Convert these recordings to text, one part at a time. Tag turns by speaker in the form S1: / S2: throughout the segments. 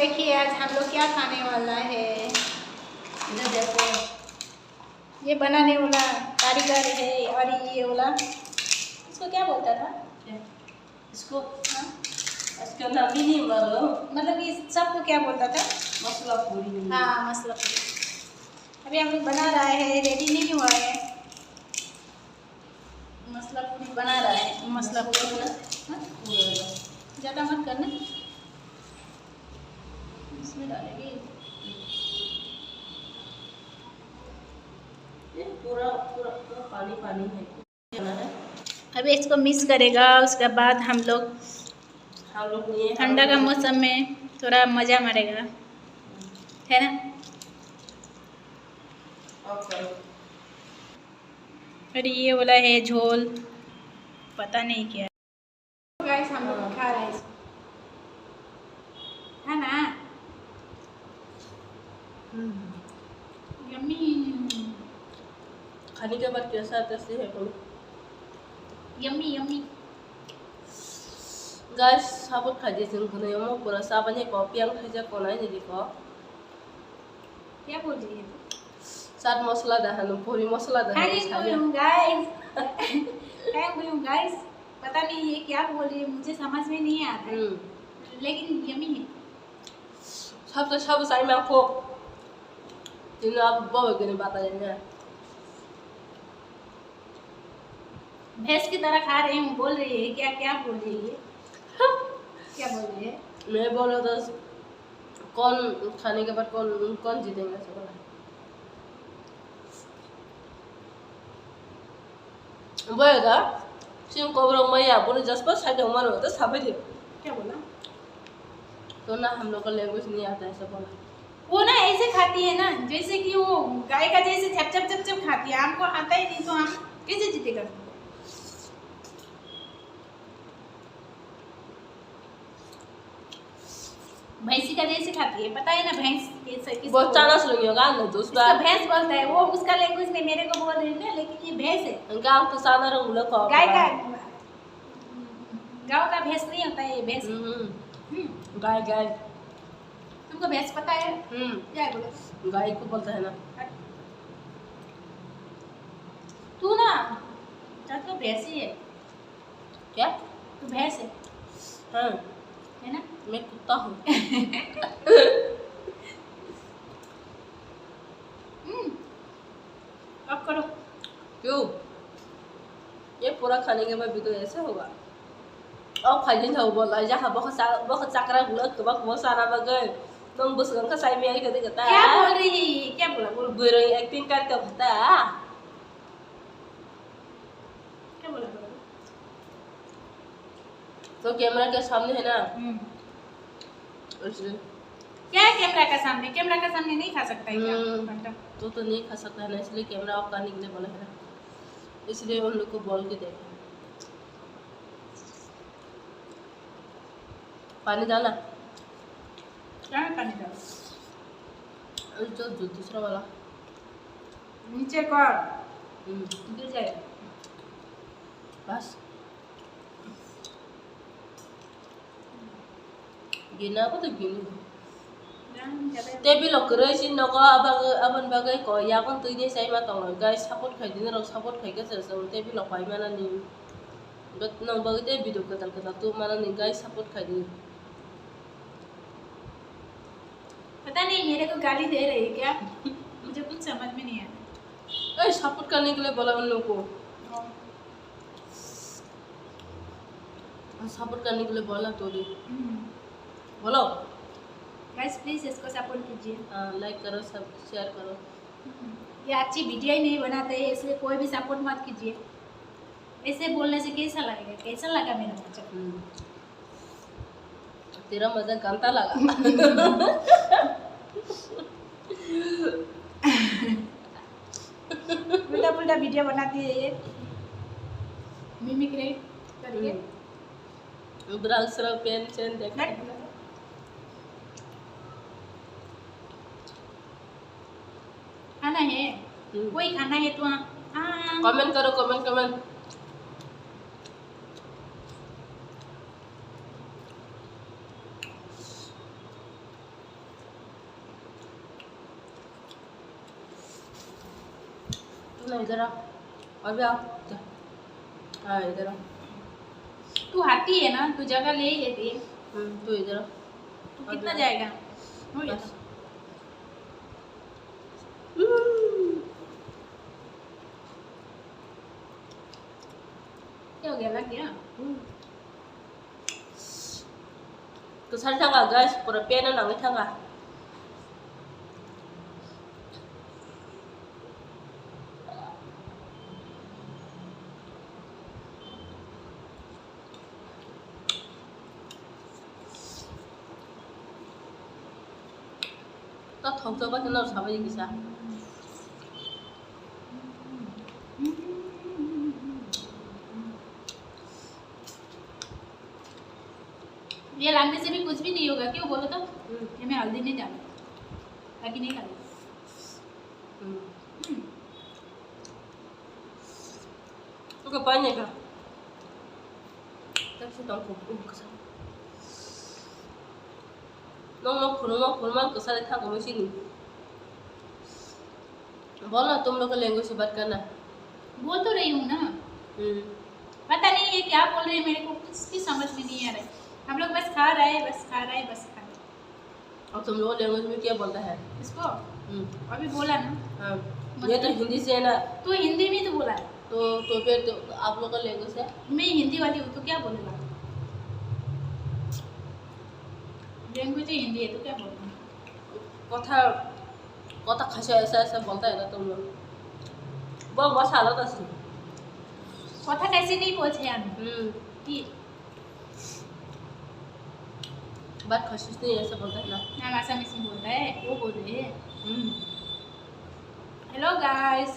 S1: देखिए आज हम लोग क्या खाने वाला है।
S2: इधर देखो,
S1: ये बनाने वाला कारीगर है और ये वाला इसको क्या बोलता था?
S2: इसको
S1: हाँ
S2: इसका नाम भी नहीं मालूम।
S1: मतलब कि सबको क्या बोलता था?
S2: मसाला पूरी।
S1: हाँ मसाला पूरी। अभी हम लोग बना रहा है, रेडी नहीं हुआ है। मसाला पूरी बना रहा है। मसाला पूरी ना ज़्यादा मत करना, इसमें डालेंगे।
S2: ये पूरा पूरा पूरा पानी पानी है।
S1: अभी इसको मिक्स करेगा, उसके बाद हम लोग
S2: ये
S1: ठंडा का मौसम में थोड़ा मज़ा मारेगा, है ना। और ये वाला है झोल, पता नहीं क्या गाइस हम लोग खा रहे हैं इसको, है ना। यम्मी।
S2: खाने के बाद कैसा टेस्टी है बोलो।
S1: Yummy yummy.
S2: Guys, sabut kaje jeng kene mo pura sabane kopi yang kaje konai jadi ko.
S1: क्या बोल रही है?
S2: साथ मसाला दहन पूरी मसाला दहन
S1: गाइस गाइस पता नहीं ये क्या बोल रही है, मुझे समझ में नहीं आ रहा है, लेकिन यम्मी है।
S2: सब तो सब साइड में आपको जिन्हें आप बहुत गने बात आएंगे।
S1: भैंस की तरह खा रही हूँ, बोल रही है क्या क्या बोल रही है? क्या बोल रही है?
S2: मैं बोलो तो कौन खाने के बाद कौन कौन जीतेगा सब बोलेगा सिंह कोबरा मैया बोले जस्ट पर साइड उमर होता साबे दे।
S1: क्या बोला?
S2: तो ना हम लोग का लैंग्वेज नहीं आता है सब बोला।
S1: वो ना ऐसे खाती है ना जैसे कि वो गाय का जैसे चप चप चप चप खाती है, हमको आता ही नहीं तो हम कैसे जीतेगा? भैंसी का जैसे खाती है, पता है ना भैंस कैसे
S2: बहुत चाना सुनियो का ना दूसरा
S1: भैंस बोलता है वो, उसका लैंग्वेज में मेरे को बोल रही है ना, लेकिन ये भैंस है।
S2: गांव तो साना रंग उलक को
S1: गाय का गांव का भैंस नहीं होता है, ये भैंस
S2: गाय गाय।
S1: तुमको भैंस पता है? क्या बोले?
S2: गाय को बोलता है ना।
S1: तू ना तो भैंस ही है।
S2: क्या?
S1: तू भैंस है?
S2: हाँ
S1: है ना।
S2: मैं कुत्ता हूँ।
S1: अब करो।
S2: क्यों? ये पूरा खाने के बाद भी तो ऐसे होगा। अब खाने जाओ बोला जहाँ बहुत साकरा गुला तो बहुत सारा बगल तुम बस गंगा साइड में आई कहते कहता है।
S1: क्या बोल रही है? क्या बोला? बोल
S2: बुरी एक्टिंग करके कहता है।
S1: क्या बोला?
S2: तो कैमरा के सामने है ना।
S1: क्या है कैमरा का सामने? कैमरा का सामने नहीं खा सकता है क्या?
S2: तो नहीं खा सकता है ना, इसलिए कैमरा ऑफ करने के लिए बोला है ना, इसलिए उन लोग को बोल के देखो। पानी डाला?
S1: क्या है पानी डाला?
S2: जो दूसरा वाला
S1: नीचे कर, गिर जाएगा।
S2: बस गिना को तो गिनी ते भी लोग करे sin नौका अपन बागे को या कौन तो इन्हें सही मत होगा गाइस सपोर्ट खाई दिन रोज सपोर्ट खाई के चलते ते भी लोग पाई माना नहीं बट ना बागे ते वीडियो कतल तो माना नहीं गाइस सपोर्ट खाई दिन।
S1: पता नहीं मेरे को गाली दे रही है क्या? मुझे कुछ समझ में नहीं आ रहा।
S2: ए सपोर्ट करने के लिए बोला उन लोग को, सपोर्ट करने के लिए बोला तो बोलो
S1: गाइस प्लीज इसको सपोर्ट कीजिए,
S2: लाइक करो सब शेयर करो।
S1: ये अच्छी वीडियो ही नहीं बनाते हैं इसलिए कोई भी सपोर्ट मत कीजिए। ऐसे बोलने से कैसा लगेगा? कैसा लगा मेरा मजा?
S2: तेरा मजा गंदा लगा।
S1: उल्टा पुल्टा वीडियो बनाती है ये मिमिक्री करके।
S2: ब्राउजर पेन चेन देखना
S1: खाना है, कोई खाना है तो
S2: कमेंट करो कमेंट। ना इधर आ, अभी आओ। हाँ इधर आ।
S1: तू हाथी है ना, तू जगह ले ही लेती है।
S2: तू इधर आ।
S1: तू कितना जाएगा? हो गया।
S2: बस।
S1: क्या हो गया, लग गया?
S2: तो सारे थंगा guys, पूरा पेन ना नहीं थंगा। तो थोक तो बस ना सामने किसा।
S1: ये लागने से भी कुछ भी नहीं होगा, क्यों बोलो तो? ये मैं हल्दी नहीं डालूँ, ताकि नहीं खाली।
S2: तो पानी का तब से तो कसम नोंग फुलमान कसम था को मशीन बोलो तुम लोग का लैंग्वेज से बात करना।
S1: बोल तो रही हूँ ना, पता नहीं ये क्या बोल रहे हैं, मेरे को कुछ भी समझ में नहीं आ रहा है। हम लोग बस खा रहे हैं, बस खा रहे हैं, बस खा रहे हैं।
S2: और तुम लोग लैंग्वेज में क्या बोलता है
S1: इसको अभी बोला ना।
S2: हाँ ये तो हिंदी से है ना।
S1: तू हिंदी में तो बोला है।
S2: तो फिर तो आप लोग का लैंग्वेज है।
S1: मैं हिंदी वाली हूँ तो क्या बोलेगा? लैंग्वेज ही हिंदी है तो क्या बोलूँ?
S2: कथा खासा ऐसा ऐसा बोलता है ना तुम लोग बहुत मसाला था सी
S1: कथा कैसे नहीं पहुँचे हम?
S2: बात खसीस नहीं ऐसा बोलता है ना।
S1: नाम आसामीज में बोलता है, वो बोल रहे हैं। हेलो गाइस,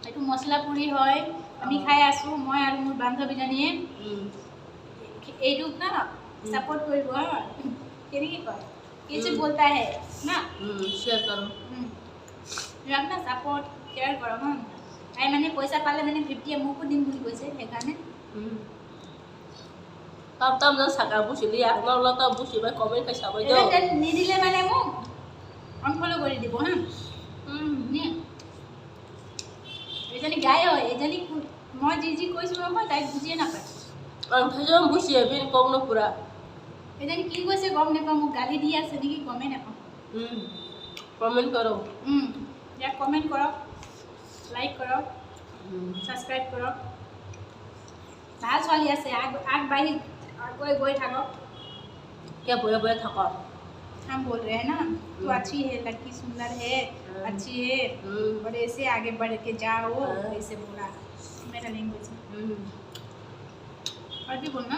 S1: একটু মশলা পুরি হয়, আমি খাই আছো, মই আর মোৰ বান্ধৱীজনীয়ে এইটোক না সাপোর্ট কৰিব। হ্যাঁ কেনেকৈ কয়, কিছু बोलता है ना,
S2: शेयर करो
S1: ইয়াক না সাপোর্ট শেয়ার কৰক। হ্যাঁ তাই মানে পইচা পালে মানে 50 মোকো দিম বুলি কৈছে, সেইকাৰণে
S2: তম না সাকা বুঝি লিয়া নলা তো বুঝি ভাই কমেন্ট খাই সবাই দাও
S1: এটা নিদিলে মানে মোক আনফলো কৰি দিব। হ্যাঁ নে এজনী গায় হয়, এজনী মই যি কৈছো নহয় তাই বুজিয়ে নাপায়।
S2: আনথাজম বুঝি বিন কম ন পুরা
S1: এজনী কি কৈছে গম নাপাওঁ, মোক গালি দি আছে নেকি গমেই নাপাওঁ।
S2: কমেন্ট করো
S1: ইয়াক কমেন্ট কৰক, লাইক কৰক, সাবস্ক্রাইব কৰক। ভাল ছোৱালী আছে, আগবাঢ়ি গৈ থাকক।
S2: क्या बोया बोया थका
S1: हम बोल रहे हैं ना, तू अच्छी है, लड़की सुंदर है, अच्छी है, और ऐसे आगे बढ़ के जाओ, ऐसे बोला मेरा लैंग्वेज। और भी बोलना।